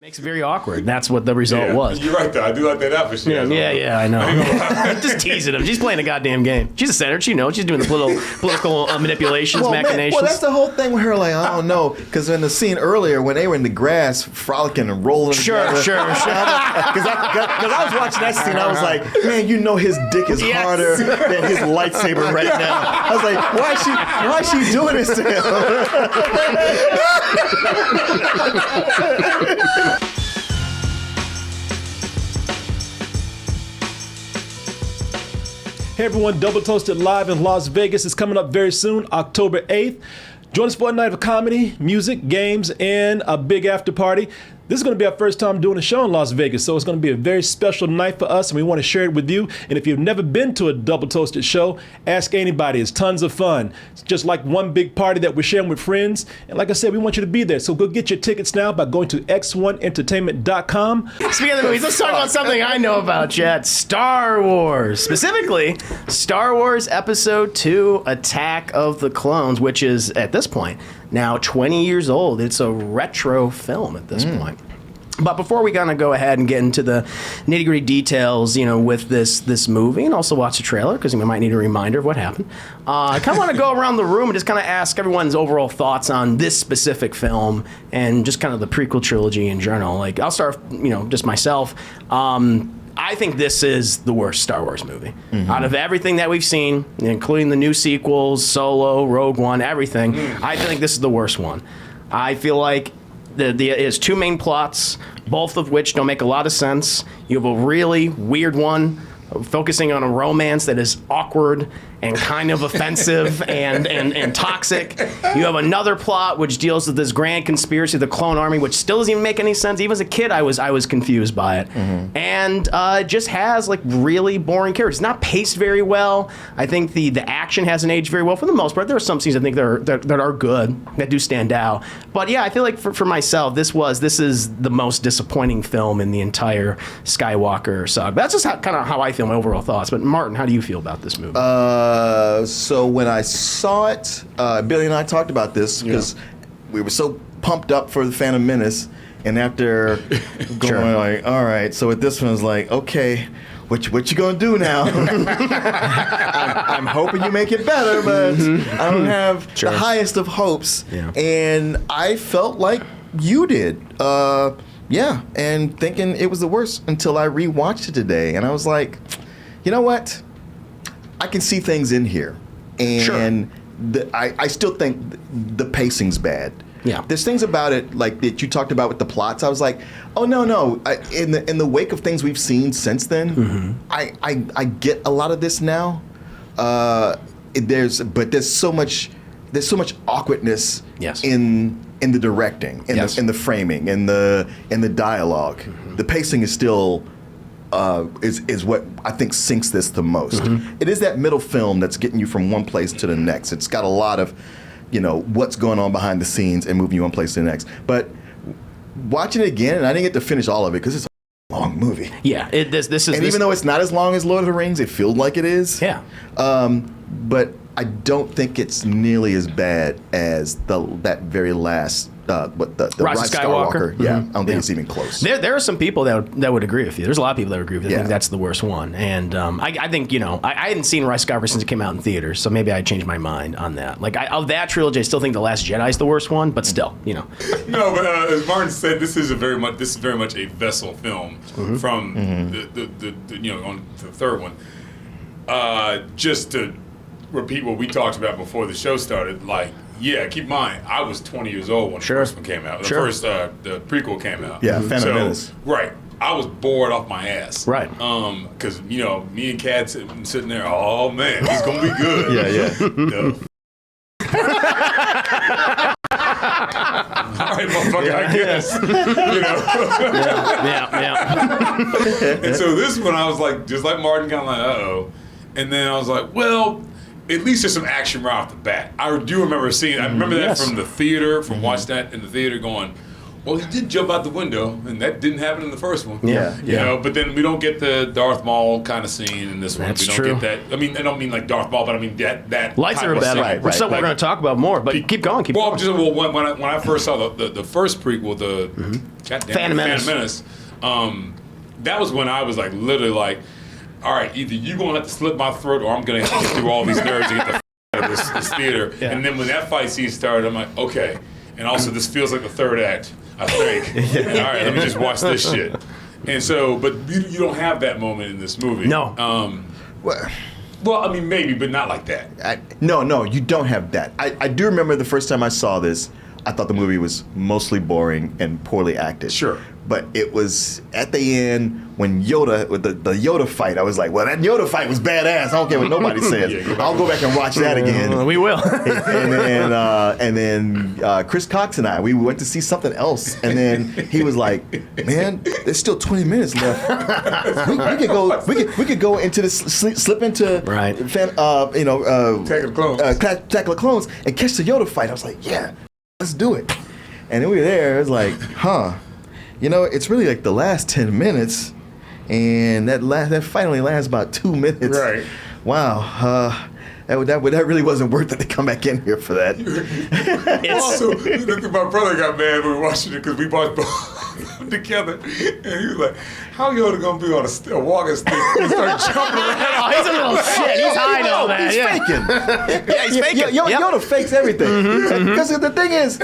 Makes it very awkward. That's what the result was. You're right, though. I do like that outfit. Yeah, I know. Just teasing him. She's playing a goddamn game. She's a senator. She knows. She's doing the political manipulations, machinations. Well, that's the whole thing with her. Like, I don't know, because in the scene earlier when they were in the grass, frolicking and rolling. Sure. Because I was watching that scene, I was like, man, you know his dick is harder than his lightsaber right now. I was like, why is she doing this to him? Hey everyone, Double Toasted live in Las Vegas is coming up very soon, October 8th. Join us for a night of comedy, music, games, and a big after party. This is going to be our first time doing a show in Las Vegas, so it's going to be a very special night for us, and we want to share it with you. And if you've never been to a Double Toasted show, ask anybody. It's tons of fun. It's just like one big party that we're sharing with friends. And like I said, we want you to be there. So go get your tickets now by going to x1entertainment.com. Speaking of the movies, let's talk about something I know about, Chad. Star Wars. Specifically, Star Wars Episode 2, Attack of the Clones, which is, at this point, now 20 years old. It's a retro film at this point. But before we gonna go ahead and get into the nitty-gritty details, with this movie, and also watch the trailer, because we might need a reminder of what happened, I kind of want to go around the room and just kind of ask everyone's overall thoughts on this specific film and just kind of the prequel trilogy in general. Like, I'll start, just myself. I think this is the worst Star Wars movie. Out of everything that we've seen, including the new sequels, Solo, Rogue One, everything, I think this is the worst one. I feel like it has two main plots, both of which don't make a lot of sense. You have a really weird one focusing on a romance that is awkward and kind of offensive and toxic. You have another plot which deals with this grand conspiracy of the clone army, which still doesn't even make any sense. Even as a kid, I was confused by it. And it just has like really boring characters. It's not paced very well. I think the action hasn't aged very well for the most part. There are some scenes I think that are good, that do stand out. But yeah, I feel like for myself, this is the most disappointing film in the entire Skywalker saga. That's just kind of how I feel, my overall thoughts. But Martin, how do you feel about this movie? So when I saw it, Billy and I talked about this because we were so pumped up for the Phantom Menace, and after going like, all right, so with this one, I was like, okay, what you gonna do now? I'm hoping you make it better, but I don't have the highest of hopes. And I felt like you did. And thinking it was the worst until I rewatched it today, and I was like, you know what? I can see things in here, and I still think the pacing's bad. Yeah, there's things about it like that you talked about with the plots. I was like, oh no. In the wake of things we've seen since then, I get a lot of this now. There's so much awkwardness in the directing, in the framing, in the dialogue. The pacing is still. Is what I think sinks this the most. It is that middle film that's getting you from one place to the next. It's got a lot of, what's going on behind the scenes and moving you one place to the next. But watching it again, and I didn't get to finish all of it because it's a long movie. Yeah, even though it's not as long as Lord of the Rings, it feels like it is. Yeah. But I don't think it's nearly as bad as that very last. The Rise of Skywalker. Yeah, I don't think it's even close. There are some people that would agree with you. There's a lot of people that would agree with you. I think that's the worst one. And I think, I hadn't seen Rise of Skywalker since it came out in theaters, so maybe I changed my mind on that. Like, of that trilogy, I still think The Last Jedi is the worst one, but still, No, but as Martin said, this is very much a vessel film from the on to the third one. Just to repeat what we talked about before the show started, like, yeah, keep in mind, I was 20 years old when the first one came out. The first, the prequel came out. Yeah, Phantom Menace. Right. I was bored off my ass. Right. Because, me and Kat sitting there, oh, man, he's going to be good. All right, motherfucker, I guess. And so this one, I was like, just like Martin, kind of like, uh-oh. And then I was like, well, at least there's some action right off the bat. I do remember seeing. I remember that from the theater, from watching that in the theater, going, Well, he did jump out the window, and that didn't happen in the first one. Yeah, You know, but then we don't get the Darth Maul kind of scene in this one. That's we don't true. get that. I mean, I don't mean like Darth Maul, but I mean that Lightsaber battle, which is something we're going to talk about more. But keep going. When I first saw the first prequel, the Phantom Menace. That was when I was like literally like, all right, either you're going to have to slit my throat, or I'm going to have to get through all these nerds to get the out of this theater. Yeah. And then when that fight scene started, I'm like, okay. And also, this feels like the third act, I think. And, all right, let me just watch this shit. And so, but you don't have that moment in this movie. No. Well, I mean, maybe, but not like that. No, you don't have that. I do remember the first time I saw this, I thought the movie was mostly boring and poorly acted. Sure. But it was at the end when Yoda, with the Yoda fight, I was like, well, that Yoda fight was badass. I don't care what nobody says. I'll go back and watch that again. We will. and then Chris Cox and we went to see something else. And then he was like, man, there's still 20 minutes left. We could go into this, slip into Right. Attack of the Clones. Attack of the Clones and catch the Yoda fight. I was like, yeah, let's do it. And then we were there. It was like, you know, it's really like the last 10 minutes, and that finally lasts about 2 minutes. Right. Wow. That really wasn't worth it to come back in here for that. Also, my brother got mad when we were watching it because we watched both together, and he was like, "How Yoda gonna be on a walking stick?" He started jumping around. Oh, he's a little shit. He's hiding all that. He's Yeah. faking. Yeah, he's faking. Yoda fakes everything. Because the thing is,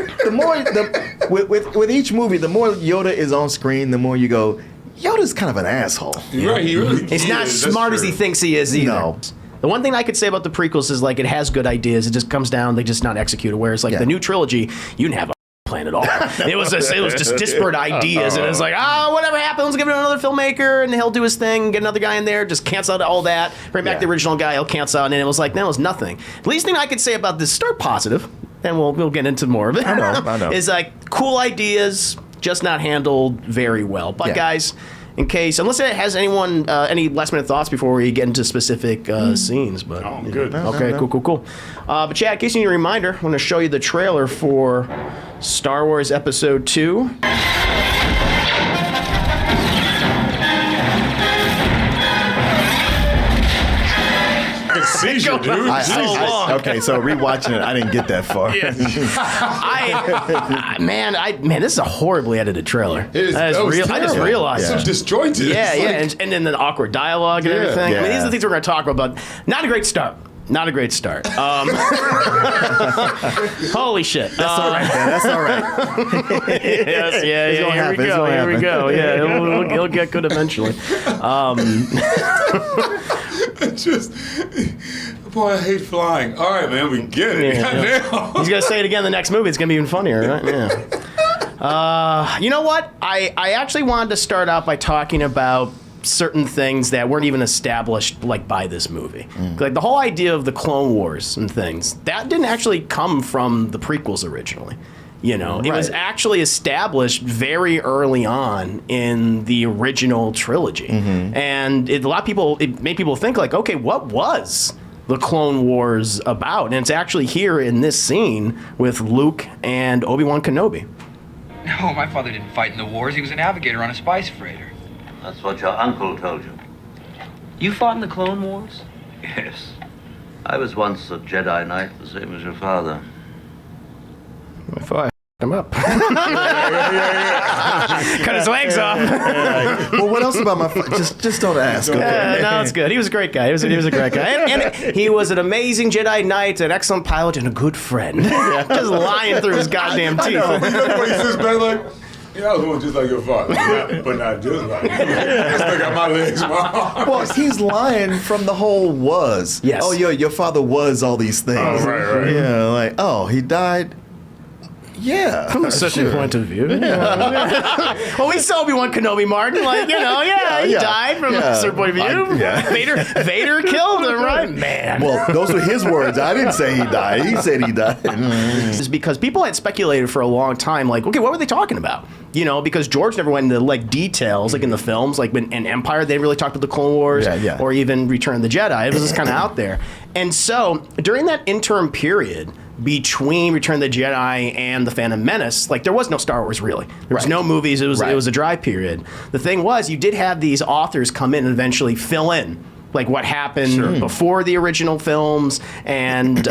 with each movie, the more Yoda is on screen, the more you go, Yoda's kind of an asshole. Right, he really. He's not as smart as he thinks he is either. No. The one thing I could say about the prequels is like it has good ideas. It just comes down, they just not executed. Whereas like the new trilogy, you didn't have a plan at all. It was just disparate ideas, and it's like, whatever happens, let's give it to another filmmaker, and he'll do his thing, get another guy in there, just cancel out all that, bring back the original guy, he'll cancel out, and it was like, that was nothing. The least thing I could say about this, start positive, and we'll get into more of it. I know. Is like cool ideas, just not handled very well. But guys, in case, unless it has anyone any last minute thoughts before we get into specific scenes, but I'm good. Okay, cool. But Chad, in case you need a reminder, I'm going to show you the trailer for Star Wars Episode 2. Seizure, dude. Okay, so rewatching it, I didn't get that far. Man, this is a horribly edited trailer. It is. I just realized. It's so disjointed. Yeah, It's like- and then the awkward dialogue and everything. I mean, Yeah. these are the things we're going to talk about. But not a great start. Holy shit. That's all right, man. That's all right. Yes, here we happen. go. Here we go. Yeah, it'll get good eventually. Just, boy, I hate flying. All right, man, we get it. Yeah. Goddamn. He's gonna say it again in the next movie. It's gonna be even funnier, right? Yeah. You know what? I actually wanted to start out by talking about certain things that weren't even established like by this movie. Like the whole idea of the Clone Wars and things that didn't actually come from the prequels originally. You know, it was actually established very early on in the original trilogy, and a lot of people, it made people think like, okay, what was the Clone Wars about? And it's actually here in this scene with Luke and Obi-Wan Kenobi. No, my father didn't fight in the wars. He was a navigator on a spice freighter. That's what your uncle told you. You fought in the Clone Wars? Yes. I was once a Jedi Knight, the same as your father. If I him up, cut his legs off. Well, what else about my? Just don't ask. Okay? No, it's good. He was a great guy. He was a great guy, and he was an amazing Jedi Knight, an excellent pilot, and a good friend. Just lying through his goddamn teeth. You know what he sits back like? Yeah, I was one just like your father, but not just like you. I still got my legs, my arms. Well, he's lying from the whole was. Yes. Oh, your father was all these things. Oh, right. Yeah, like, oh, he died. Yeah. From a certain point of view. Well, we saw Obi-Wan Kenobi, Martin. Like, he died from a certain point of view. Vader killed him, right? Man. Well, those were his words. I didn't say he died. He said he died. Is because people had speculated for a long time, like, okay, what were they talking about? You know, because George never went into like details, like in the films, like in Empire, they really talked about the Clone Wars, or even Return of the Jedi. It was just kind of out there. And so during that interim period, between Return of the Jedi and The Phantom Menace, like there was no Star Wars really. There was no movies. It was a dry period. The thing was, you did have these authors come in and eventually fill in like what happened before the original films and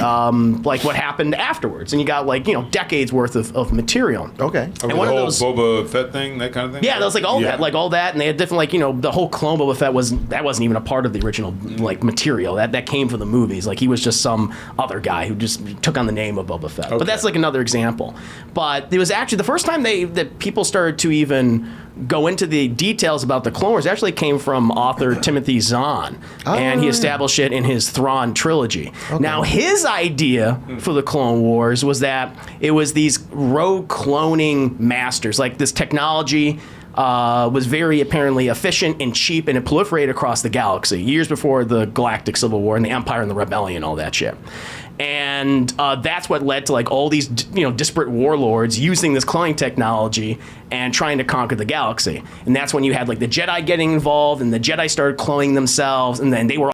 like what happened afterwards, and you got like decades worth of material. Okay. And one the of whole those Boba Fett thing, that kind of thing. Yeah, that was like all that, and they had different the whole clone Boba Fett wasn't even a part of the original like material. That came from the movies. Like he was just some other guy who just took on the name of Boba Fett. But that's like another example. But it was actually the first time that people started to even go into the details about the Clone Wars actually came from author Timothy Zahn, and he established it in his Thrawn trilogy. Now, his idea for the Clone Wars was that it was these rogue cloning masters, like this technology was very apparently efficient and cheap, and it proliferated across the galaxy years before the Galactic Civil War and the Empire and the Rebellion, all that shit. And that's what led to like all these disparate warlords using this cloning technology and trying to conquer the galaxy. And that's when you had like the Jedi getting involved, and the Jedi started cloning themselves, and then they were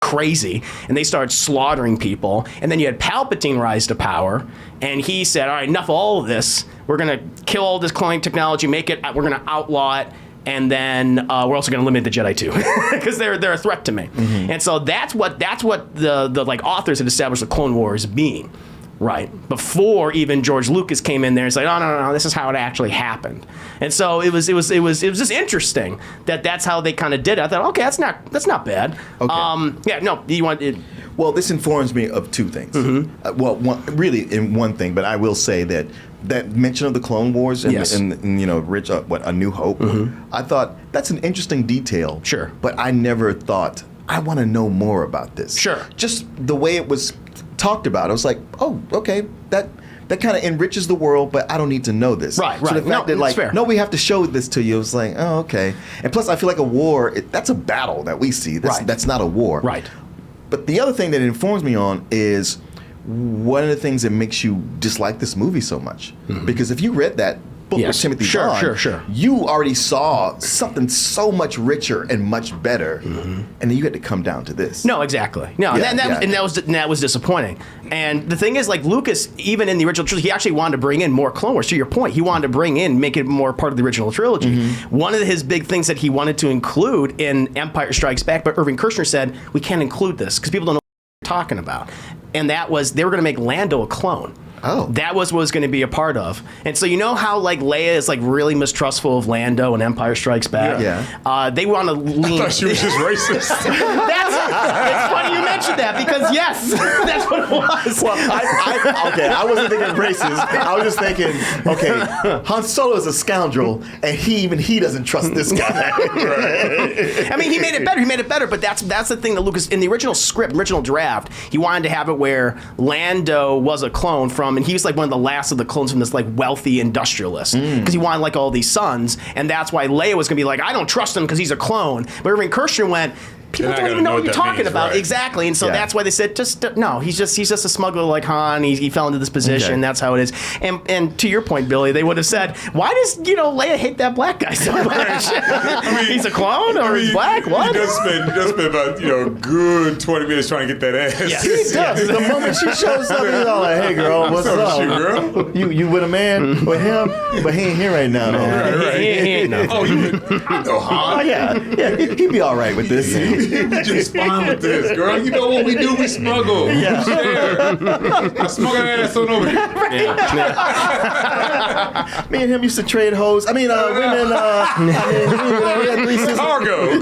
crazy and they started slaughtering people. And then you had Palpatine rise to power, and he said, all right, enough of all of this. We're gonna kill all this cloning technology, we're gonna outlaw it, and then we're also going to limit the Jedi too, because they're a threat to me. And so that's what the like authors had established the Clone Wars being, right? Before even George Lucas came in there and said, "Oh no, this is how it actually happened." And so it was just interesting that's how they kind of did it. I thought, okay, that's not bad. Okay. Well, this informs me of two things. One thing, but I will say that mention of the Clone Wars and Rich, A New Hope, I thought that's an interesting detail. Sure. But I never thought, I want to know more about this. Sure. Just the way it was talked about, I was like, oh, okay, that kind of enriches the world, but I don't need to know this. Right. So the fact that like, fair. no, we have to show this to you, it was like, oh, okay. And plus, I feel like a war, that's a battle that we see. That's not a war. Right. But the other thing that it informs me on is one of the things that makes you dislike this movie so much. Because if you read that book with Timothy Zahn, you already saw something so much richer and much better, and then you had to come down to this. No, exactly. No, and that was disappointing. And the thing is, like Lucas, even in the original trilogy, he actually wanted to bring in more Clone Wars. To your point, he wanted to make it more part of the original trilogy. One of his big things that he wanted to include in Empire Strikes Back, but Irving Kershner said, we can't include this because people don't know what you're talking about. And that was, they were going to make Lando a clone. Oh. That was what was going to be a part of. And so you know how like Leia is like really mistrustful of Lando in Empire Strikes Back? Yeah. They want to lean... I thought she was just racist. It's funny you mentioned that because yes, that's what it was. Well, I wasn't thinking racist. I was just thinking, okay, Han Solo is a scoundrel, and he doesn't trust this guy. I mean, he made it better. But that's the thing that Lucas, in the original script, original draft, he wanted to have it where Lando was a clone from, and he was like one of the last of the clones from this like wealthy industrialist, because he wanted like all these sons, and that's why Leia was gonna be like, I don't trust him because he's a clone. But Irving Kershner went, people don't even know what you're talking about. Right. Exactly. And so that's why they said, no, he's just a smuggler like Han. He fell into this position. Okay. That's how it is. And to your point, Billy, they would have said, why does, Leia hate that black guy so much? I mean, he's a clone or he's black? What? You just spend about, good 20 minutes trying to get that ass. Yes. He does. The moment she shows up, he's all like, hey, girl, what's up? Girl? You with a man? With him? But he ain't here right now, though. Right. He ain't no. Oh, I know Han. Oh, yeah. He'd be all right with this. We just fine with this, girl. You know what we do? We smuggle. Yeah. Share. I smuggle that ass on over here. Me and him used to trade hoes. I mean, women. We had 3 sisters. Cargo.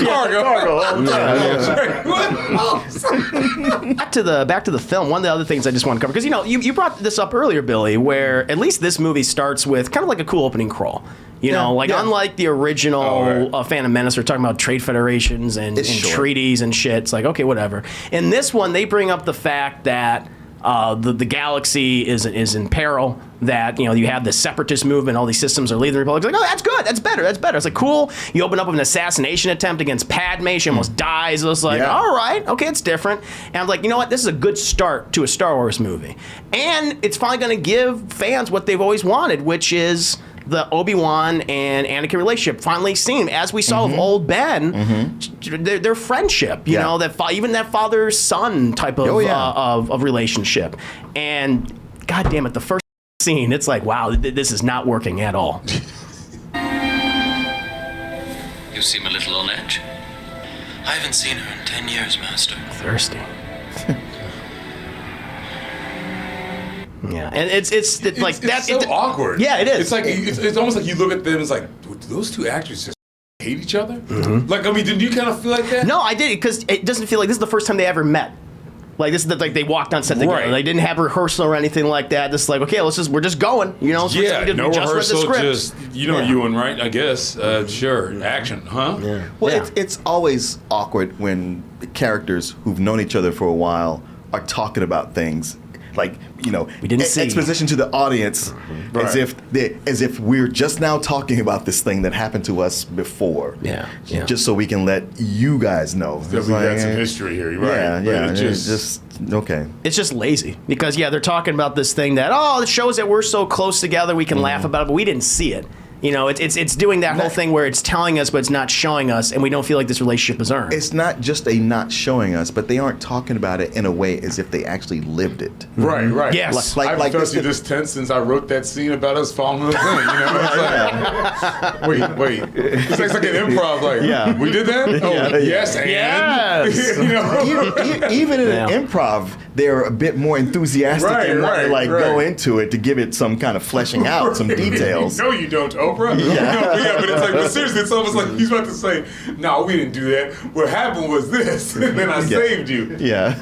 Back to the film. One of the other things I just want to cover, because you brought this up earlier, Billy, where at least this movie starts with kind of like a cool opening crawl. Unlike the original Phantom Menace, we're talking about trade federations and treaties and shit. It's like, okay, whatever. In this one, they bring up the fact that the galaxy is in peril, that you have the separatist movement, all these systems are leaving the Republic. It's like, oh, that's good, that's better. It's like, cool. You open up with an assassination attempt against Padme, she almost dies. It's like, all right, okay, it's different. And I'm like, you know what, this is a good start to a Star Wars movie. And it's finally going to give fans what they've always wanted, which is the Obi-Wan and Anakin relationship finally seen, as we saw with old Ben, their friendship, even that father-son type of relationship. And God damn it, the first scene, it's like, wow, this is not working at all. You seem a little on edge. I haven't seen her in 10 years, Master. Thirsty. Yeah, and it's like that. It's so awkward. Yeah, it is. It's like it's almost like you look at them. It's like, do those two actors just hate each other? Like, I mean, did you kind of feel like that? No, I did, because it doesn't feel like this is the first time they ever met. Like, this is like they walked on set together. Right. They didn't have rehearsal or anything like that. Just like, okay, we're just going. You know, Yeah, no just rehearsal, read the just script. Ewan, right? I guess. Sure, action, huh? Yeah. Well, Yeah. it's always awkward when characters who've known each other for a while are talking about things like, We didn't see. exposition to the audience Right. as if we're just now talking about this thing that happened to us before. Yeah. Just so we can let you guys know. That It's we got like, some history here, right? Yeah, But yeah. it Just okay. It's just lazy because they're talking about this thing that it shows that we're so close together we can laugh about it, but we didn't see it. It's doing that whole thing where it's telling us but it's not showing us, and we don't feel like this relationship is earned. It's not just a not showing us, but they aren't talking about it in a way as if they actually lived it. Right, right. Yes. Like- I've like felt this- you this tense since I wrote that scene about us falling in the thing. It's like, wait. It's like an improv. Like, Yeah. we did that? Oh, Yeah. yes, and Yes. Even in Yeah. an improv, they're a bit more enthusiastic Right, and want to right, go right. into it to give it some kind of fleshing out, some details. No, you don't, Oprah. Yeah, but it's like, but seriously, it's almost like he's about to say, "No, we didn't do that. What happened was this, and then I saved you." Yeah.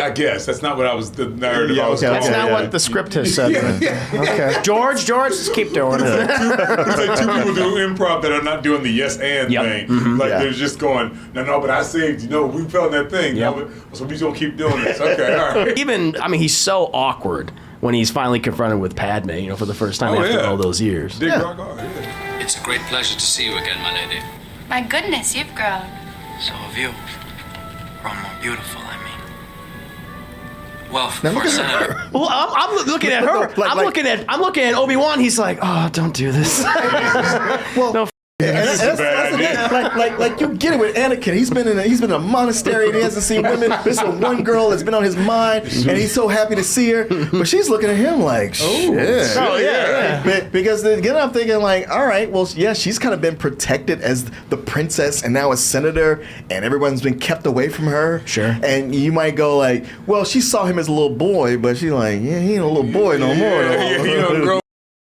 I guess that's not what I was. The narrative I was okay, going. That's not yeah. what the script has said. Yeah. Okay, George, just keep doing it. It's like two people do improv that are not doing the yes and Yep. thing. Mm-hmm. Like Yeah. they're just going, no, but I saved you. No, we felt that thing. Yep. No, but, so we just gonna keep doing this. Okay, all right. Even, he's so awkward when he's finally confronted with Padme, for the first time Oh, after yeah. all those years. Dick rock hard. Yeah. It's a great pleasure to see you again, my lady. My goodness, you've grown. So have you. Grown more beautiful, I mean. Well, Now for look a at senator. her. Well, I'm looking at her. I'm looking at Obi-Wan. He's like, oh, don't do this. Well, No, This is a bad the idea. thing. Like you get it with Anakin. He's been in a monastery and he hasn't seen women. This is the one girl that's been on his mind, and he's so happy to see her. But she's looking at him like, shit. Oh, yeah. Because again, I'm thinking like, all right, well, yeah, she's kind of been protected as the princess and now a senator, and everyone's been kept away from her. Sure. And you might go like, well, she saw him as a little boy, but she's like, yeah, he ain't a little boy no more. Yeah, you don't grow.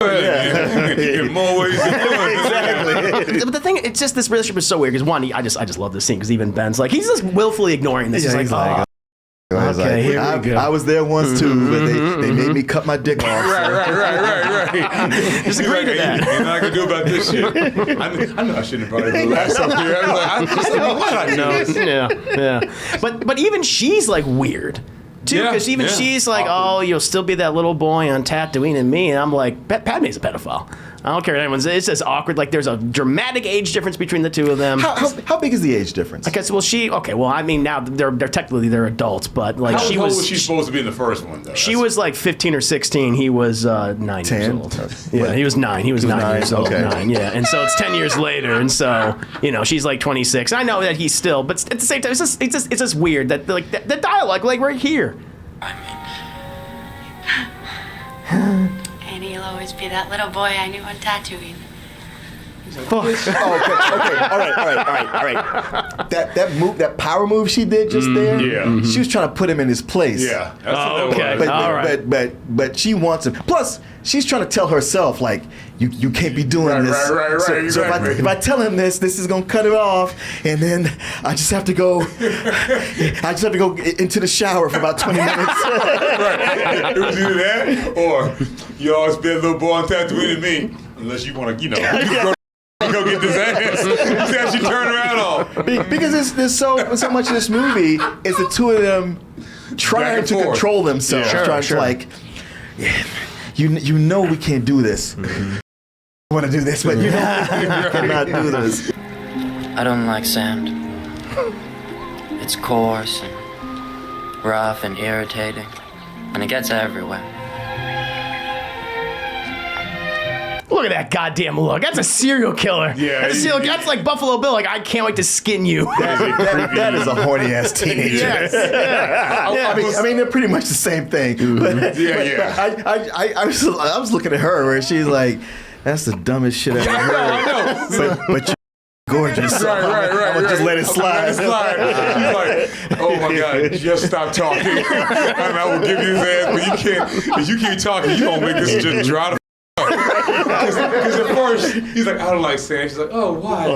In more ways than one. Exactly. But the thing, it's just this relationship is so weird. Because one, I just love this scene because even Ben's like, he's just willfully ignoring this. Yeah, he's like, he's like, oh, okay, here we go. I was there once too, but they made me cut my dick off. Right. Just agree to that. Ain't nothing I can do about this shit. I know I shouldn't have brought it last up here. I was like, what I know. Yeah. But even she's like weird. Too, Yeah, because even yeah. she's like, oh, you'll still be that little boy on Tatooine and me. And I'm like, Padme's a pedophile. I don't care what anyone says. It's just awkward. Like, there's a dramatic age difference between the two of them. How big is the age difference? I guess, now they're technically they're adults, but like How she old was, was she supposed to be in the first one, though? she was like 15 or 16. He was 9 years 10? old. Yeah, he was 9. He was 9 years old. okay. 9, yeah. And so it's 10 years later, and so she's like 26. I know that he's still, but at the same time, it's just weird that like the dialogue like right here. And he'll always be that little boy I knew on Tatooine. Oh, okay, all right. That power move she did just there. yeah. She was trying to put him in his place. Yeah. That's what that okay. was. All right. But she wants him. Plus, she's trying to tell herself like you can't be doing this. Right, So exactly. if I tell him this is gonna cut it off, and then I just have to go. Into the shower for about 20 minutes. Right. It was either that or you always be a little boy on Tatooine and me, unless you want to, go get this ass. This ass you turn around on. Because there's so much of this movie is the two of them trying Back and to forth. control themselves, Yeah. trying Sure. to like, yeah, you know we can't do this. I want to do this, but you know we cannot do this. I don't like sand. It's coarse and rough and irritating, and it gets everywhere. Look at that goddamn look. That's a serial killer. Yeah, That's, a serial, that's like Buffalo Bill. Like, I can't wait to skin you. That is a horny ass teenager. Yes. I mean, they're pretty much the same thing. But, I was looking at her where she's like, "That's the dumbest shit I've ever heard." But you're gorgeous. So I'm gonna just let it slide. She's like, "Oh my God, just stop talking, and I will give you his ass." But you can't. If you keep talking, you gonna make this just dry the. Because at first he's like, "I don't like Sam." She's like, "Oh, why?"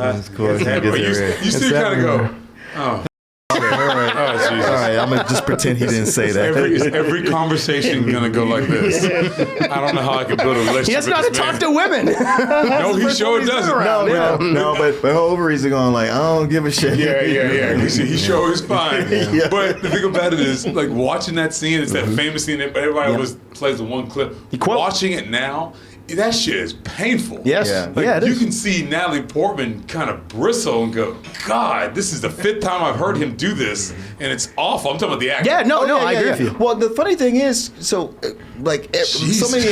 Of course. You still kind of go, "Oh." All right, I'm gonna just pretend he didn't say that. Every conversation gonna go like this. I don't know how I can build a relationship. He doesn't know how to talk to women. No, he sure doesn't. No, but my ovaries are going like, I don't give a shit. Yeah. He sure is fine. But the thing about it is, like watching that scene, it's that famous scene that everybody always plays the one clip. Watching it now, that shit is painful. Yes. Like, you can see Natalie Portman kind of bristle and go, God, this is the 5th time I've heard him do this, and it's awful. I'm talking about the actor. Yeah, I agree with you. Well, the funny thing is, so many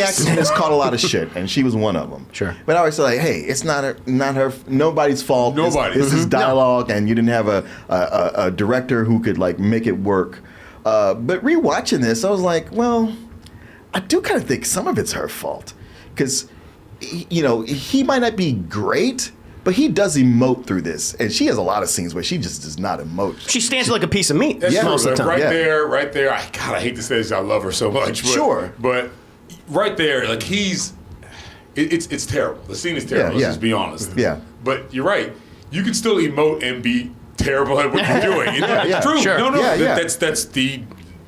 actors in this caught a lot of shit, and she was one of them. Sure. But I always say, like, hey, it's not her, nobody's fault. This is dialogue, and you didn't have a director who could like make it work. But rewatching this, I was like, well, I do kind of think some of it's her fault. Because, he might not be great, but he does emote through this. And she has a lot of scenes where she just does not emote. She stands like a piece of meat most of the time. Right there. I hate to say this, I love her so much. But right there, like it's terrible. The scene is terrible, let's just be honest. Yeah. But you're right. You can still emote and be terrible at what you're doing. It's true. Sure. No, that's the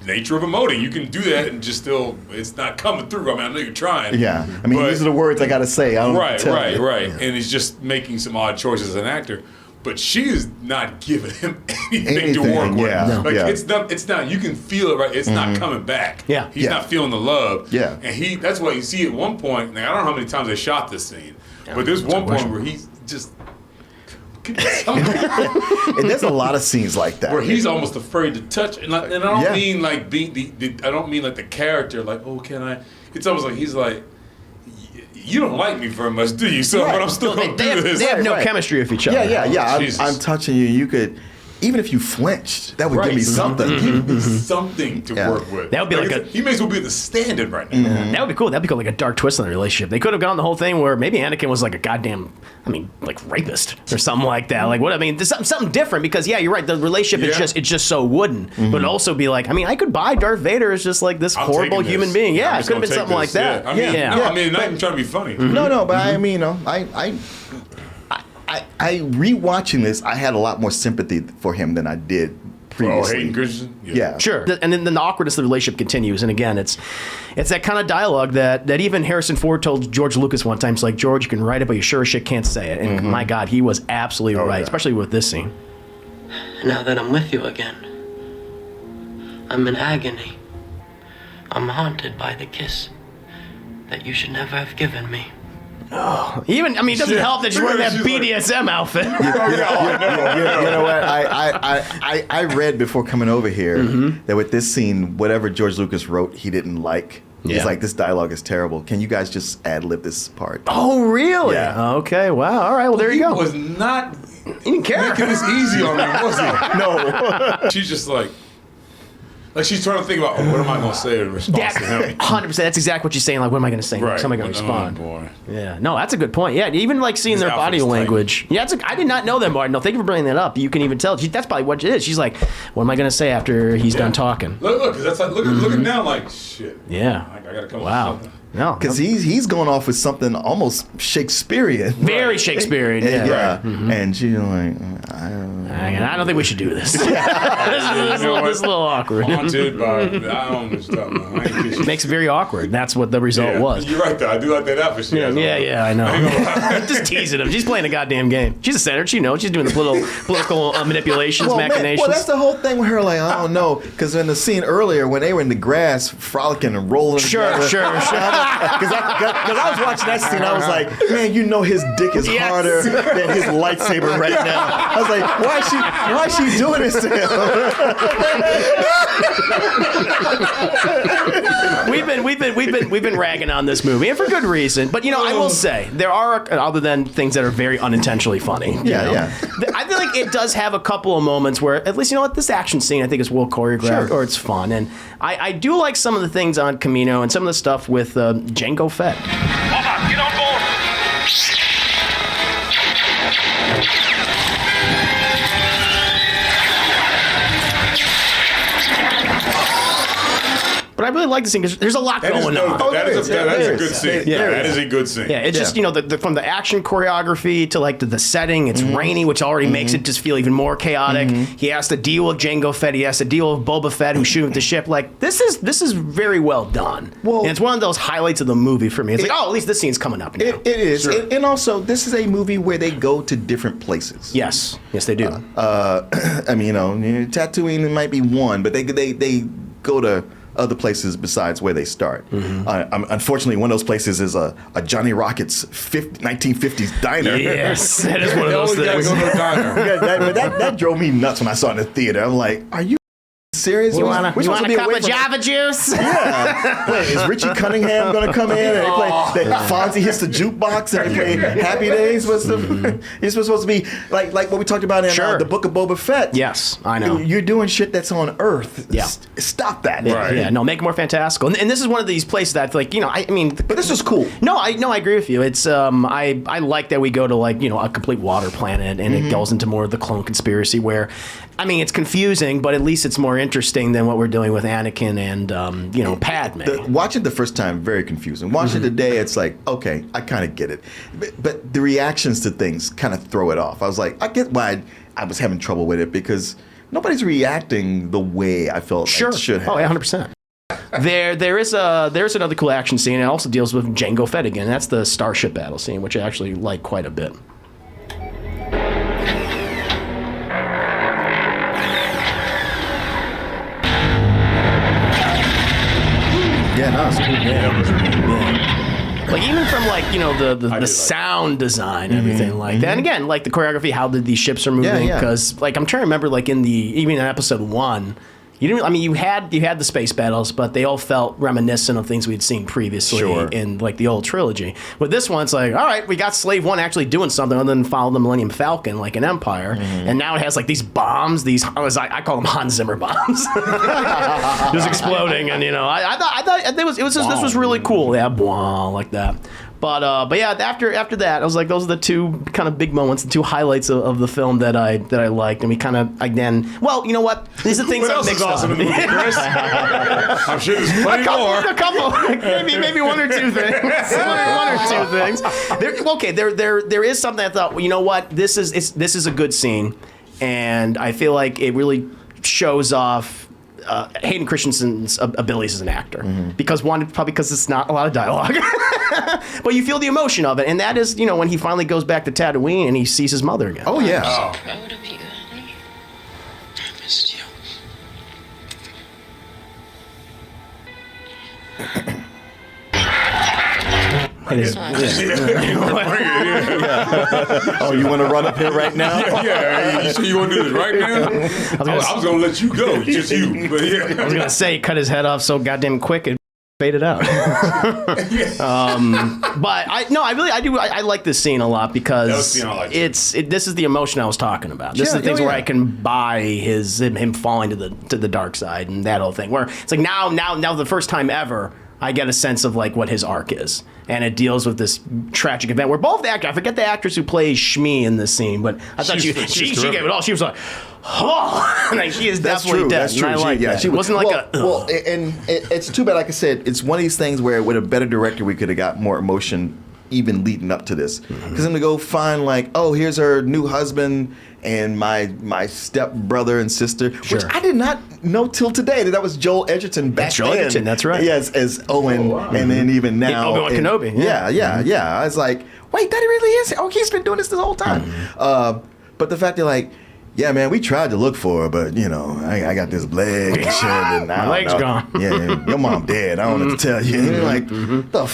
nature of emoting. You can do that and just still, it's not coming through. I mean, I know you're trying. Yeah. I mean, these are the words I got to say. I don't Right. And he's just making some odd choices as an actor. But she is not giving him anything to work with. It's not, you can feel it, right? It's not coming back. Yeah. He's not feeling the love. Yeah. And that's why you see at one point, now, I don't know how many times they shot this scene, but there's one point where he's just, and there's a lot of scenes like that where he's almost afraid to touch, and I don't mean like I don't mean like the character, like, oh, can I? It's almost like he's like, you don't like me very much, do you? So, but I'm still gonna do this. They have no chemistry with each other. Yeah. I'm touching you. You could. Even if you flinched, that would give me something. Give me something to work with. That would be he may as well be the stand-in right now. That would be cool. That'd be cool, like a dark twist in the relationship. They could have gone the whole thing where maybe Anakin was like a goddamn, like rapist or something like that. Like what I mean, there's something different because you're right. The relationship is just so wooden. But it'd also be like, I could buy Darth Vader as just like this horrible human being. Yeah, it could have been something like that. Not even trying to be funny. No, but I mean, I rewatching this, I had a lot more sympathy for him than I did previously. Hayden Christensen? Yeah. Sure. And then the awkwardness of the relationship continues. And again, it's that kind of dialogue that even Harrison Ford told George Lucas one time. It's like, George, you can write it, but you sure as shit can't say it. And my God, he was absolutely right, especially with this scene. Now that I'm with you again, I'm in agony. I'm haunted by the kiss that you should never have given me. Even, it doesn't help that she's wearing that BDSM outfit. You know what? I read before coming over here that with this scene, whatever George Lucas wrote, he didn't like. He's like, this dialogue is terrible. Can you guys just ad-lib this part? Oh, really? Yeah. Okay, wow. All right, well, there you go. He was not he didn't care. making this easy on me, was he? No. She's just like she's trying to think about, what am I going to say in response to him? 100%. That's exactly what she's saying. Like, what am I going to say? Right. How am I going to respond? Oh, boy. Yeah. No, that's a good point. Yeah. Even like seeing their body language. Yeah. I did not know that, Martin. No, thank you for bringing that up. You can even tell. That's probably what it is. She's like, what am I going to say after he's done talking? Look, that's like, look at now, like, shit. Yeah. I got to come up with something. No. Because he's going off with something almost Shakespearean. Very Shakespearean. Yeah. And she's like, I don't think we should do this. This is a little awkward. Haunted by, I don't know what you're talking about. It makes it very awkward. That's what the result was. You're right, though. I do like that outfit. Yeah, I know. Just teasing him. She's playing a goddamn game. She's a senator. She knows. She's doing the political manipulations, machinations. Well, that's the whole thing with her. Like, I don't know. Because in the scene earlier, when they were in the grass, frolicking and rolling together. Sure. Because I was watching that scene, I was like, man, his dick is harder than his lightsaber right now. I was like, why is she doing this to him? we've been ragging on this movie, and for good reason. But I will say there are, other than things that are very unintentionally funny. Yeah. I feel like it does have a couple of moments where, at least this action scene I think is well choreographed, or it's fun, and I do like some of the things on Camino and some of the stuff with Jango Fett. Boba, get on board. But I really like this scene because there's a lot going on. That is a good scene. Yeah, that is a good scene. Yeah, it's just from the action choreography to like the setting. It's rainy, which already makes it just feel even more chaotic. He has to deal with Jango Fett. He has to deal with Boba Fett, who's shooting at the ship. Like this is very well done. Well, and it's one of those highlights of the movie for me. It's like, at least this scene's coming up now. It is, sure. And also this is a movie where they go to different places. Yes, they do. I mean, Tatooine might be one, but they go to other places besides where they start. Unfortunately, one of those places is a Johnny Rockets 1950s diner. Yes, that is one of those things. Go to a diner. that drove me nuts when I saw it in the theater. I'm like, are you serious? You want a cup of Java juice? Yeah. Wait, is Richie Cunningham going to come in and they play? Fonzie hits the jukebox and they play Happy Days. It's supposed to be like what we talked about in the Book of Boba Fett. Yes, I know. You're doing shit that's on Earth. Yeah. Stop that. Right. Yeah, no, make it more fantastical. And this is one of these places that, like, but this is cool. No, I agree with you. It's I like that we go to a complete water planet and it goes into more of the clone conspiracy where, it's confusing, but at least it's more interesting than what we're doing with Anakin and Padme. Watch it the first time, very confusing. Watch it today, it's like, okay, I kind of get it. But the reactions to things kind of throw it off. I was like, I get why I was having trouble with it because nobody's reacting the way I felt it should have. Oh, 100%. There's another cool action scene. It also deals with Jango Fett again. That's the starship battle scene, which I actually like quite a bit. Yeah, no, it's cool. Yeah. Like even from the sound design, everything like that, and again like the choreography, how these ships are moving. Because I'm trying to remember even in episode 1. You didn't. You had the space battles, but they all felt reminiscent of things we'd seen previously in the old trilogy. With this one, it's like, all right, we got Slave One actually doing something other than follow the Millennium Falcon like an Empire, and now it has these bombs, I call them Hans Zimmer bombs, just exploding, and I thought this was really cool, like that. But yeah, after that, I was like, those are the two kind of big moments, the two highlights of the film that I liked, and we kind of you know what? These are things that mixed awesome up. in the movie, Chris? I'm sure there's plenty more. A couple, maybe one or two things. one or two things. There is something I thought. You know what? This is a good scene, and I feel like it really shows off Hayden Christensen's abilities as an actor. Probably because it's not a lot of dialogue. But you feel the emotion of it, and that is, when he finally goes back to Tatooine and he sees his mother again. Oh, yeah. I'm so proud of you, honey. I missed you. Oh, you want to run up here right now? Yeah. You sure you want to do this right now? I was going to let you go. Just you. But yeah. I was going to say, cut his head off so goddamn quick it faded out. But I like this scene a lot because this is the emotion I was talking about. This is the things where I can buy him falling to the dark side and that whole thing. Where it's like now the first time ever I get a sense of what his arc is, and it deals with this tragic event where both actors, I forget the actress who plays Shmi in this scene, but I thought she gave it all. She was like, oh, she is definitely dead. That's true. And I like that. She wasn't and it's too bad. Like I said, it's one of these things where with a better director we could have got more emotion even leading up to this. Because then to go find here's her new husband and my step brother and sister, which I did not know till today that was Joel Edgerton back then. Joel Edgerton, that's right. Yes, as Owen, and then even now Obi-Wan Kenobi. Yeah. I was like, wait, that really is? Oh, he's been doing this whole time. But the fact that yeah, man, we tried to look for her, but I got this leg and shit, and my leg's gone. Yeah, your mom dead. I don't know what to tell you. And you're like, the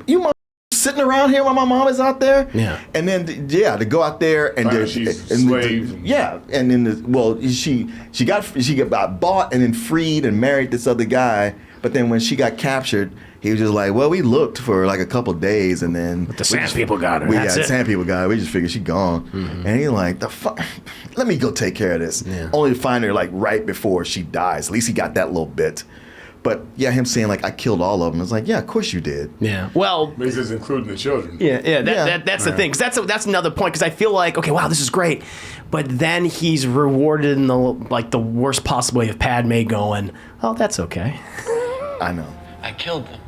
you mom sitting around here while my mom is out there. Yeah. And then to go out there and she's a slave. Yeah. And then she got bought and then freed and married this other guy But then when she got captured, he was just like, well, we looked for like a couple days, and then the sand people got her. That's the it. sand people got her. We just figured she gone. And he's like, the fuck, let me go take care of this. Yeah. Only to find her like right before she dies. At least he got that little bit. But yeah, him saying like I killed all of them. It's like, yeah, of course you did. Yeah. Well, This is including the children. yeah. That's the thing. 'Cause that's another point. Because I feel like, okay, wow, this is great, but then he's rewarded in the worst possible way of Padme going, oh, that's okay. I know. I killed them.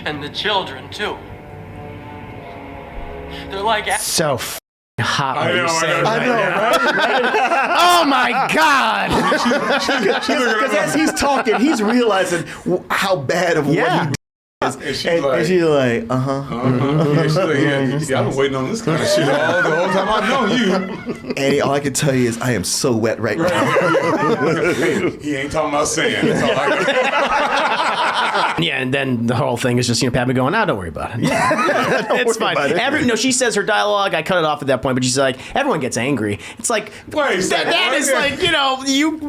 And the children, too. They're like... So hot. I when know, you say I know, that. Oh my God! Because as he's talking, he's realizing how bad of what he did. And she's And she's like, Yeah, she's like, yeah, I've been waiting on this kind of shit the whole time I've known you. And all I can tell you is I am so wet right now. He ain't talking about sand. That's all I got. Yeah, and then the whole thing is just Padme going, "No, don't worry about it. It's fine." She says her dialogue. I cut it off at that point, but she's like, "Everyone gets angry." It's like that is like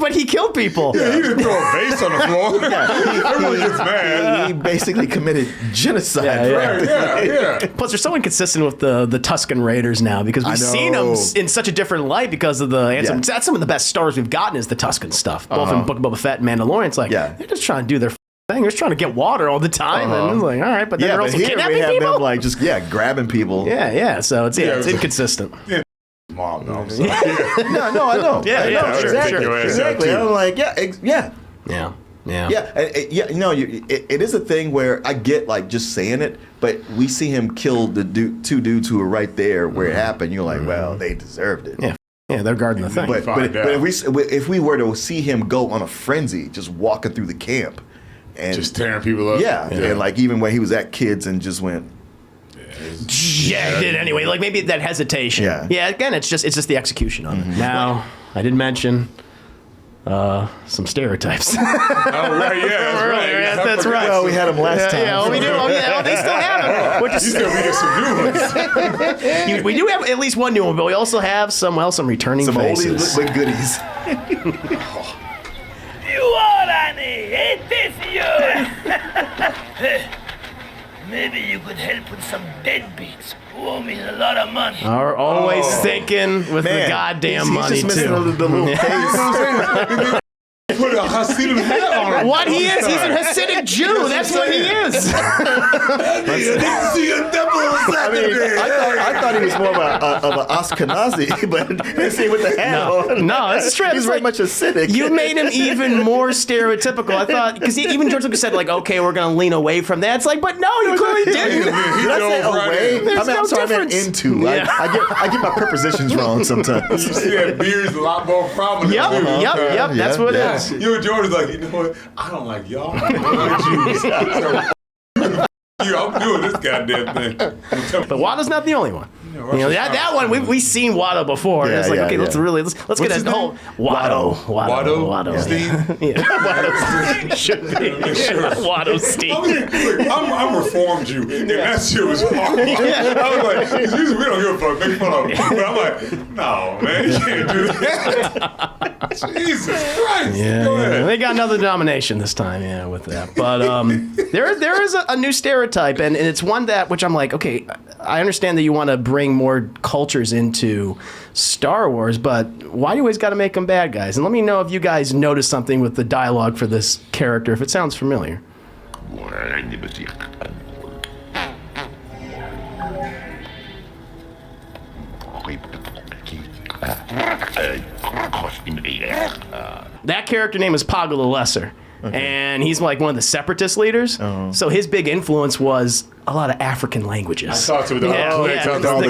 but he killed people. Yeah, he didn't throw a vase on the floor. Everyone gets mad. He basically committed genocide. Yeah. Plus, they're so inconsistent with the Tusken Raiders now because we've seen them in such a different light because of that's some of the best stars we've gotten is the Tusken stuff, both in Book of Boba Fett and Mandalorian. It's like they're just trying to do their thing. They're just trying to get water all the time, and it's like, all right, but then they're also kidnapping we have people. them like just grabbing people. Yeah. So it's inconsistent. Mom, no, I'm sorry. No, I know. Exactly. Sure. I'm like, Yeah. It is a thing where I get like just saying it, but we see him kill the two dudes who were right there where it happened. You're like, well, they deserved it. Yeah, they're guarding the thing. But if we were to see him go on a frenzy, just walking through the camp, and just tearing people up. And like even when he was at kids and just went. Yeah, he did anyway. Like maybe that hesitation. Yeah. Again, it's just the execution on it. Now, I did mention some stereotypes. Oh right, that's right. Well, we had them last time. Yeah, we do. They still have it. You still get some new ones. We do have at least one new one, but we also have some returning faces. Some oldies but goodies. You are Annie. It is you. Maybe you could help with some deadbeats who owe me a lot of money. Are always thinking with the goddamn money just too. The little case. Put a Hasidim hat on him. What he is? He's an Hasidic Jew. That's what he is. I thought he was more of an Ashkenazi, but let's see with the hat on. No, it's true. He's very much Hasidic. You made him even more stereotypical. I thought because even George Lucas said like, okay, we're gonna lean away from that. It's like, but no, you clearly didn't. Did I say away? I'm sorry, I meant into. Yeah. I get my prepositions wrong sometimes. You see that beard's a lot more prominent. Yep. That's what it is. You and Jordan's like, you know what? I don't like y'all. I don't like Jews. I'm doing this goddamn thing. But Watto's not the only one. That one we've seen Watto before. It's like, okay, let's get a whole Watto. Steve? Yeah. Should be. Watto Steve. I'm reformed Jew, and that shit was hard. I was like, usually we don't give a fuck, make fun of him. But I'm like, no, man, you can't do that. Jesus Christ. Yeah, Go ahead. They got another nomination this time, with that. But there is a new stereotype, and it's one which I'm like, okay, I understand that you want to bring more cultures into Star Wars, but why do you always got to make them bad guys? And let me know if you guys notice something with the dialogue for this character, if it sounds familiar. That character name is Paga the Lesser. Okay. And he's like one of the separatist leaders. So his big influence was a lot of African languages. I talked to the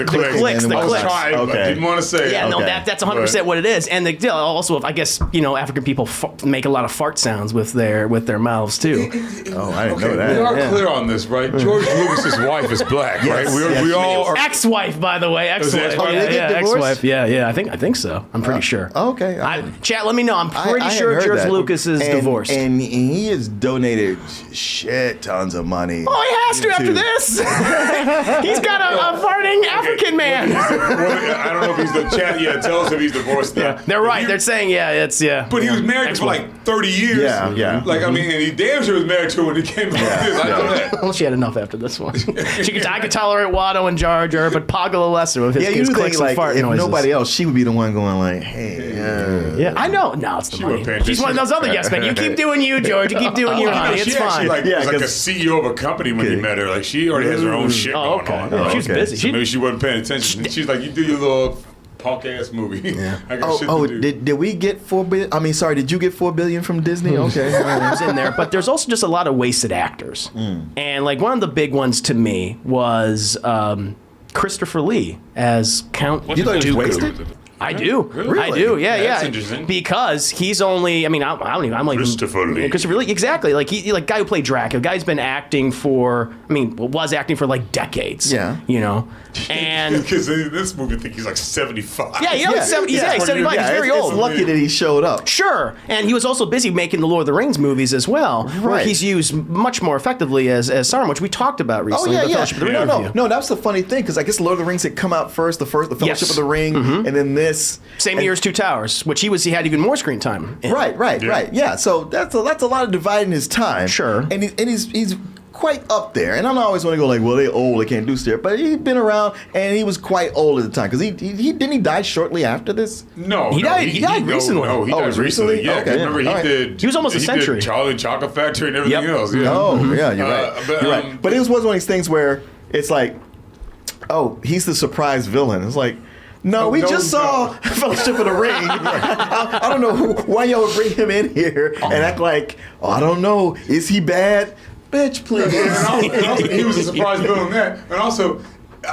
clicks. I didn't want to say it. Yeah, no, that's 100% what it is. And also, I guess, African people make a lot of fart sounds with their mouths too. Oh, I didn't know that. We are clear on this, right? George Lucas's wife is black, right? We all are. Ex-wife, by the way. Ex-wife. Ex-wife. Yeah. I think so. I'm pretty sure. Okay. Chat, let me know. I'm pretty sure George Lucas is divorced. And he has donated shit tons of money. Oh, he has to after this. He's got a fart hard-hitting African man. I don't know if he's the chat. Yeah, tell us if he's divorced now. Yeah, they're right. They're saying, But he was married for like 30 years. Yeah. Like, I mean, and he damn sure was married to her when he came like this. I know that. Well, she had enough after this one. I could tolerate Watto and Jar Jar, but Poggle the Lesser with his clicks and fart if noises. nobody else, she would be the one going like, hey. Yeah, I know. No, it's the money. She's one of those other yes men. You keep doing you, George. You keep doing you, honey. It's fine. She was like a CEO of a company when he met her. Like, she already has her own shit going on. She was busy. So maybe she wasn't paying attention. She's like, you do your little punk ass movie. Yeah. I got shit to do. Did we get $4 billion? I mean, sorry, did you get $4 billion from Disney? Okay, it's in there. But there's also just a lot of wasted actors, and like one of the big ones to me was Christopher Lee as Count. You thought he was wasted? I do. Really? I do. Yeah, That's interesting. Because he's only. I mean, I don't even. I'm like Christopher Lee. Christopher Lee. Exactly. Like he, like guy who played Dracula. Guy's been acting for. I mean, was acting for like decades. Yeah. You know. And because in this movie, I think he's like 75. Yeah, he's 75. He's very old. It's lucky that he showed up. Sure, and he was also busy making the Lord of the Rings movies as well, where he's used much more effectively as Saruman, which we talked about recently. No, that's the funny thing because I guess Lord of the Rings had come out first, the Fellowship of the Ring, and then this same year as Two Towers, which he had even more screen time in. Right. Yeah, so that's a lot of dividing his time. Sure, and he's quite up there, and I don't always want to go like, well, they old, they can't do stuff, but he's been around, and he was quite old at the time because he didn't he die shortly after this? No, he died recently. No, he died recently. Yeah, okay. Remember he was almost a century. Did Charlie and Chocolate Factory and everything else. Yeah. Oh, yeah, you're right. You're right. But it was one of these things where it's like, oh, he's the surprise villain. It's like, no, we just saw Fellowship of the Ring. I don't know why y'all would bring him in here and act like, oh, I don't know, is he bad? Bitch, please. And also, he was a surprise villain in that. And also,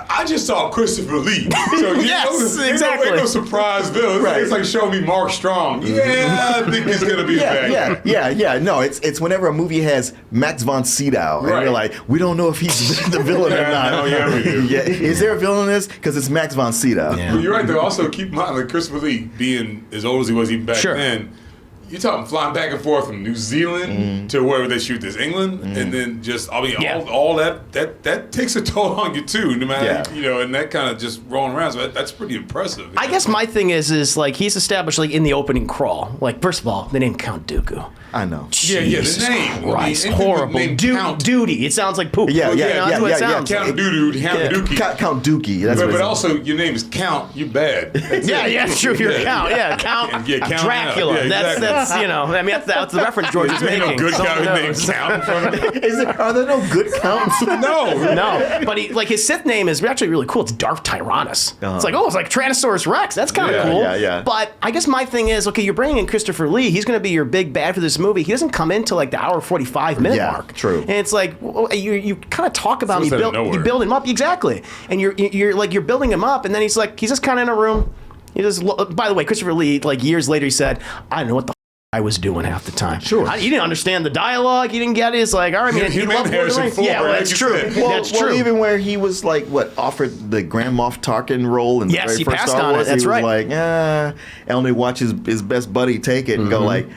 I just saw Christopher Lee. So exactly. Ain't no surprise villain. Right. It's like show me Mark Strong. Yeah, I think he's gonna be a bad guy. Yeah. No, it's whenever a movie has Max von Sydow, and you're like, we don't know if he's the villain or not. We do. Yeah. Is there a villain in this? Because it's Max von Sydow. Yeah. But you're right though. Also, keep in mind, like Christopher Lee being as old as he was even back then. You're talking flying back and forth from New Zealand to wherever they shoot this, England, and then just all that takes a toll on you too, no matter and that kind of just rolling around. So that's pretty impressive. I guess my thing is like he's established like in the opening crawl. Like first of all, the name Count Dooku. I know. Jesus the name. Christ, horrible. Duty. It sounds like poop. Yeah. Count Dooku, Count Dookie. Count Dookie. That's but also your name is Count. You bad. That's true. You're Count. Yeah, Count. Dracula. That's I mean that's the reference George is making. No good count named Count. Are there no good counts? No. But his Sith name is actually really cool. It's Darth Tyrannus. It's like it's like Tyrannosaurus Rex. That's kind of cool. Yeah. But I guess my thing is, okay, you're bringing in Christopher Lee. He's going to be your big bad for this movie. He doesn't come into like the hour 45-minute mark. True. And it's like you kind of talk about him. You build him up exactly, and you're building him up, and then he's just kind of in a room. He just. By the way, Christopher Lee, like years later, he said, "I don't know what the I was doing half the time." Sure. He didn't understand the dialogue. He didn't get it. It's like, all right, man, he loved Lord of the Rings. Yeah, that's true. That's true. Even where he was like, offered the Grand Moff Tarkin role in the very first Star Wars, that's right. He was like, and only watch his best buddy take it and go like,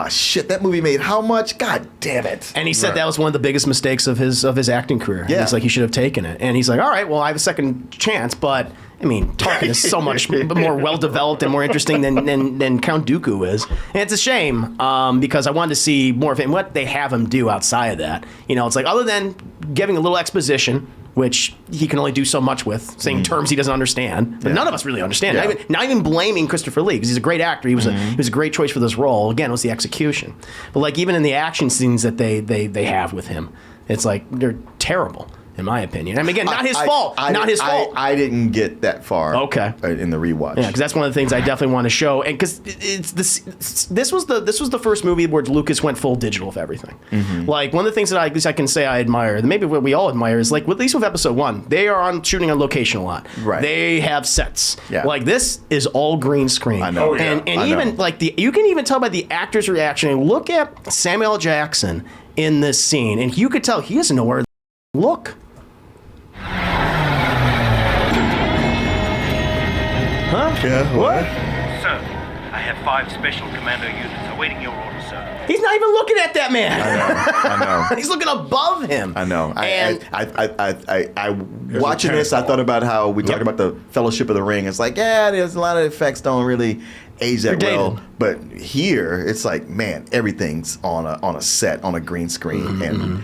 shit, that movie made how much? God damn it. And he said that was one of the biggest mistakes of his acting career. Yeah. He's like, he should have taken it. And he's like, all right, well, I have a second chance, but I mean, Tarkin is so much more well-developed and more interesting than Count Dooku is. And it's a shame because I wanted to see more of him, what they have him do outside of that. It's like, other than giving a little exposition, which he can only do so much with, saying terms he doesn't understand. But none of us really understand. Yeah. Not even blaming Christopher Lee, because he's a great actor. He was a great choice for this role. Again, it was the execution. But like even in the action scenes that they have with him, it's like they're terrible. In my opinion. I mean, again, not his fault. Not his fault. I didn't get that far. Okay. In the rewatch. Yeah, because that's one of the things I definitely want to show, and because this was the first movie where Lucas went full digital with everything. Like one of the things that at least I can say I admire, and maybe what we all admire, is like at least with Episode 1, they are shooting on location a lot. Right. They have sets. Yeah. Like this is all green screen. I know. And even like you can even tell by the actor's reaction. And look at Samuel L. Jackson in this scene, and you could tell he doesn't know where to look. Huh? Yeah, what? Sir, I have 5 special commando units awaiting your orders, sir. He's not even looking at that man. I know. He's looking above him. I know. And I watching this, I thought about how we talked about the Fellowship of the Ring. It's like, yeah, there's a lot of effects don't really age that well, but here it's like, man, everything's on a set, on a green screen, and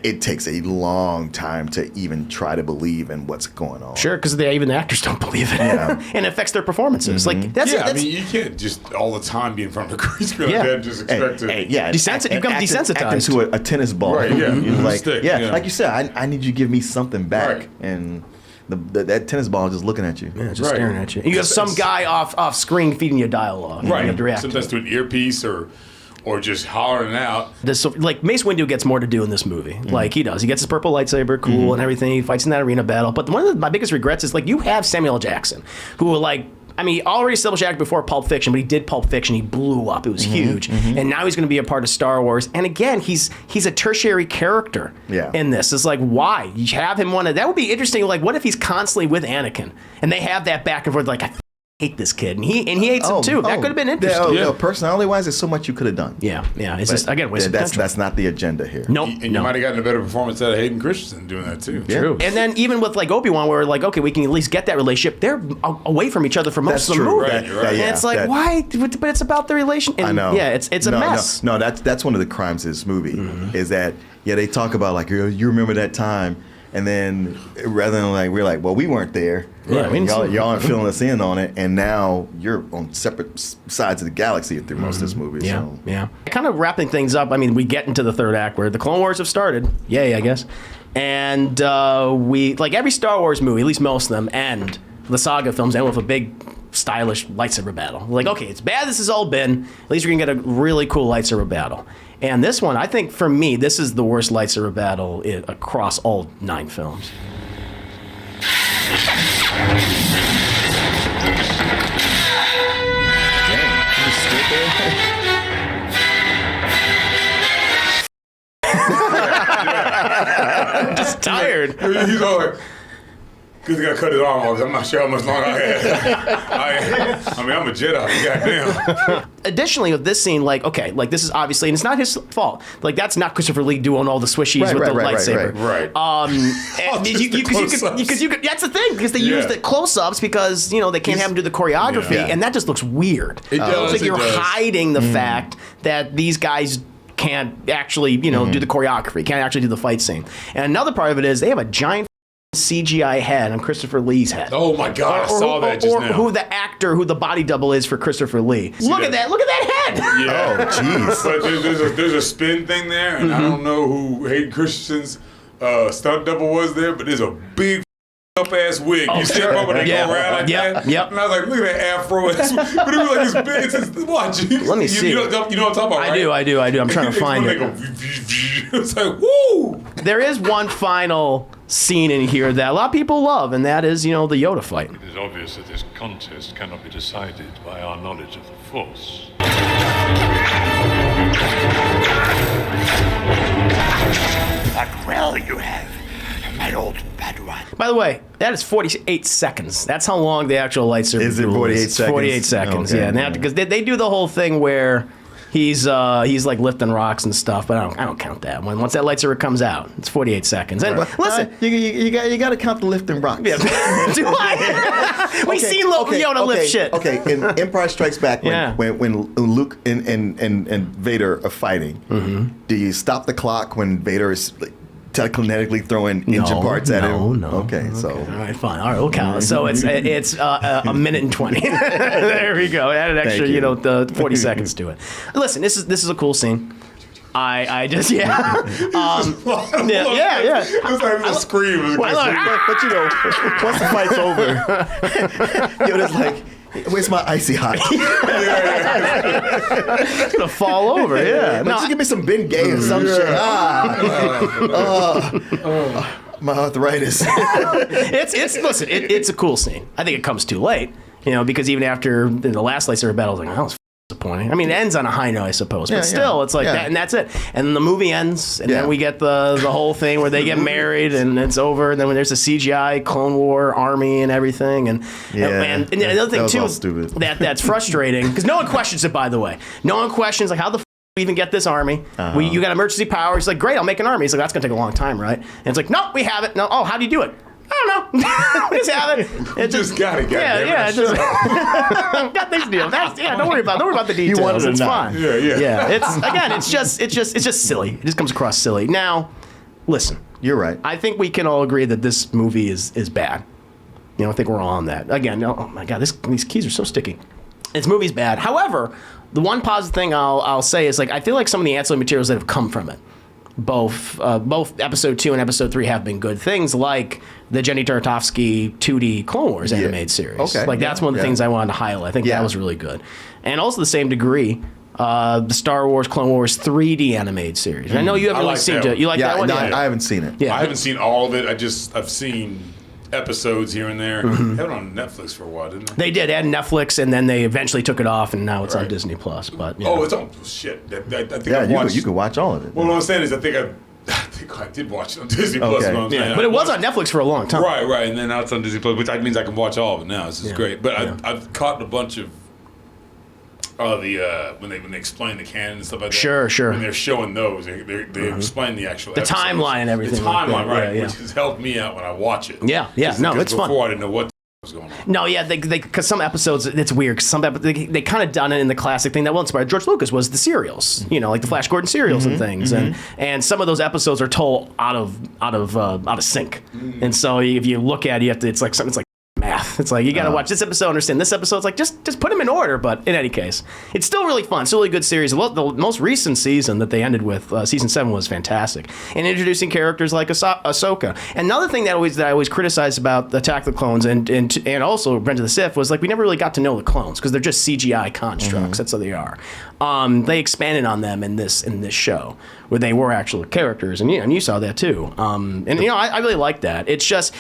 it takes a long time to even try to believe in what's going on. Sure, because even the actors don't believe it, and it affects their performances. Like that's I mean, you can't just all the time be in front of a green screen like that and just expect to. You become desensitized acting to a tennis ball. Right? Yeah, like stick, like you said, I need you to give me something back, Right. and that tennis ball is just looking at you. Yeah, just staring at you. And you have some guy off screen feeding you dialogue. Right. You have to react. Sometimes to an earpiece or just hollering out. Like Mace Windu gets more to do in this movie. Like he does. He gets his purple lightsaber, cool, and everything. He fights in that arena battle. But one of my biggest regrets is like you have Samuel L. Jackson, who already established actor before Pulp Fiction, but he did Pulp Fiction. He blew up. It was huge. And now he's going to be a part of Star Wars. And again, he's a tertiary character in this. It's like, why? You have him that would be interesting. Like, what if he's constantly with Anakin and they have that back and forth, like, I hate this kid, and he hates him too. That could have been interesting. Personality-wise, there's so much you could have done. Yeah. It's just again, that's not the agenda here. Nope. And you might have gotten a better performance out of Hayden Christensen doing that too. Yeah. True. And then even with like Obi-Wan, where like, okay, we can at least get that relationship. They're away from each other for most of the movie. Right. And it's like, why? But it's about the relation. And I know. Yeah, it's a mess. No, that's one of the crimes of this movie is that they talk about like you remember that time. And then rather than like, we're like, well, we weren't there. Yeah, y'all aren't filling us in on it. And now you're on separate sides of the galaxy through most of this movie. Yeah. Kind of wrapping things up. I mean, we get into the third act where the Clone Wars have started. Yay, I guess. And we, like every Star Wars movie, at least most of them, end, the saga films end with a big stylish lightsaber battle. Like, okay, it's bad this has all been. At least we're going to get a really cool lightsaber battle. And this one, I think for me, this is the worst lightsaber battle across all 9 films. I'm just tired. He's all like, because he got to cut his arm off. I'm not sure how much longer I had. I mean, I'm a Jedi. Goddamn. Additionally, with this scene, like, okay, like this is obviously, and it's not his fault. Like, that's not Christopher Lee doing all the swishies with the lightsaber. Right. That's the thing, because they use the close-ups because they can't have him do the choreography, and that just looks weird. It does. It's like you're hiding the fact that these guys can't actually, do the choreography, can't actually do the fight scene. And another part of it is they have a giant CGI head on Christopher Lee's head. Oh my God, I saw that just now. Who the actor, who the body double is for Christopher Lee. Look at that head. Yeah. Oh, jeez. But there's a spin thing there, and I don't know who Hayden Christensen's stunt double was there, but there's a big up-ass wig. You step up and they go around like that. Yep. And I was like, look at that afro. But it was like this big. Watch. Let me see. You know what I'm talking about, right? I do. I'm trying to find it. It's like, woo! There is one final scene in here that a lot of people love, and that is, the Yoda fight. It is obvious that this contest cannot be decided by our knowledge of the Force. What will you have, my old Padawan? By the way, that is 48 seconds. That's how long the actual lightsaber is. It 48 seconds? 48 seconds, okay. yeah. Because they do the whole thing where he's like lifting rocks and stuff, but I don't count that. Once that lightsaber comes out, it's 48 seconds. And listen, you got to count the lifting rocks. Yeah. Do I? We've seen Yoda lift shit. Okay, in Empire Strikes Back, when Luke and Vader are fighting, do you stop the clock when Vader is telekinetically throwing engine parts at him? No. Okay, so all right, fine. All right, we'll count. So it's a minute and 20. There we go. Add an extra, the 40 seconds to it. Listen, this is a cool scene. I just yeah. Yeah. It's like a scream. But once the fight's over, Yoda's like, where's my icy hot? It's gonna fall over. Yeah. Just give me some Ben Gay or some shit. My arthritis. It's a cool scene. I think it comes too late. Because even after the last lightsaber battle, I was like, that was disappointing. I mean, it ends on a high note, I suppose, but Yeah, still, it's like yeah. that, and that's it. And then the movie ends, and then we get the whole thing where they get married, and it's over. And then when there's a CGI Clone War army and everything, and the other thing too that's frustrating because no one questions it. By the way, no one questions like how the we even get this army. You got emergency power. He's like, great, I'll make an army. He's like, that's gonna take a long time, right? And it's like, no, we have it. No, oh, how do you do it? I don't know. We just have it. It just got it. Got things to do. Don't worry about the details. It's fine. Yeah. It's just silly. It just comes across silly. Now, listen. You're right. I think we can all agree that this movie is bad. I think we're all on that. Again, oh my God, these keys are so sticky. This movie's bad. However, the one positive thing I'll say is I feel like some of the ancillary materials that have come from it, both episode 2 and episode 3 have been good things, like the Jenny Tartakovsky 2D Clone Wars animated series. Okay. That's one of the things I wanted to highlight. I think that was really good. And also the same degree, the Star Wars Clone Wars 3D animated series. And I know you haven't really seen it. You like that one? No, I haven't seen it. Yeah. I haven't seen all of it. I've seen episodes here and there. They had it on Netflix for a while, didn't they? They did add Netflix, and then they eventually took it off, and now it's on Disney Plus. But it's on shit. I think I watched. You can watch all of it. Well, what I'm saying is, I think I did watch it on Disney Plus. But it was on Netflix for a long time. Right, and then now it's on Disney Plus, which means I can watch all of it now. This is great. But I've caught a bunch of when they explain the canon and stuff like that. Sure. When they're showing those, they explain the actual the episodes. timeline and everything. The timeline, right? Which has helped me out when I watch it. Yeah. No, it's fun. Before I didn't know what was going on. No, yeah, they because some episodes it's weird. Cause they kind of done it in the classic thing that inspired George Lucas was the serials. Like the Flash Gordon serials and things, and some of those episodes are told out of sync. And so if you look at it, it's like something. It's like math. It's like you got to watch this episode, understand this episode. It's like just put them in order. But in any case, it's still really fun. It's a really good series. The most recent season that they ended with, season 7, was fantastic, and introducing characters like Ahsoka. Another thing that I always criticized about Attack of the Clones and also Revenge of the Sith was we never really got to know the clones because they're just CGI constructs. That's what they are. They expanded on them in this show where they were actual characters, and you saw that too. I really like that. It's just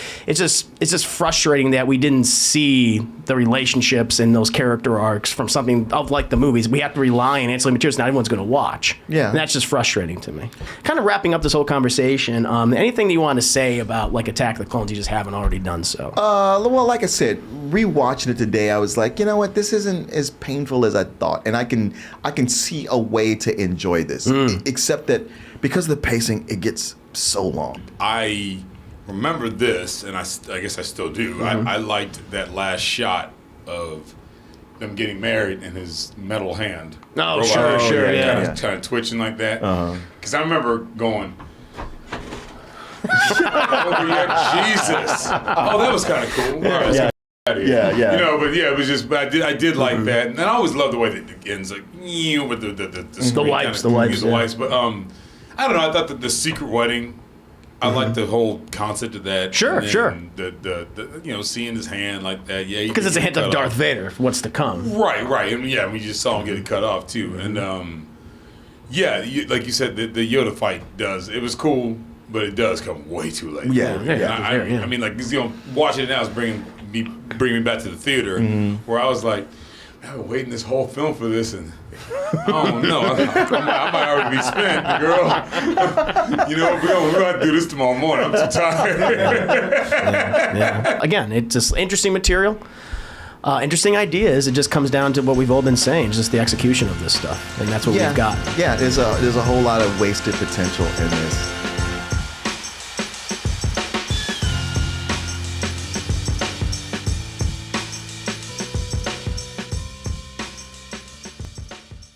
frustrating that we didn't see the relationships and those character arcs from something of like the movies. We have to rely on ancillary materials not everyone's going to watch. Yeah, and that's just frustrating to me. Kind of wrapping up this whole conversation. Anything that you want to say about Attack of the Clones you just haven't already done so? Well, like I said, rewatching it today, I was like, you know what, this isn't as painful as I thought, and I can see a way to enjoy this, except that because of the pacing, it gets so long. I remember this, and I guess I still do. I liked that last shot of them getting married and his metal hand. Oh, sure, kind of twitching like that. Because I remember going, oh, yeah, Jesus. Oh, that was kind of cool. Yeah. It was just. But I did like that, and I always love the way that it ends, with the wipes, wipes. But I don't know. I thought that the secret wedding, I like the whole concept of that. Sure. The seeing his hand like that. Yeah, because it's a hint of Darth Vader, what's to come. Right, and we just saw him get it cut off too, and like you said, the Yoda fight it was cool, but it does come way too late. I mean, watching it now is bringing me back to the theater where I was like, I've been waiting this whole film for this, and I don't know. I might already be spent, girl. We're going to do this tomorrow morning. I'm too tired. Again, it's just interesting material, interesting ideas. It just comes down to what we've all been saying, just the execution of this stuff, and that's what we've got. Yeah, there's a whole lot of wasted potential in this.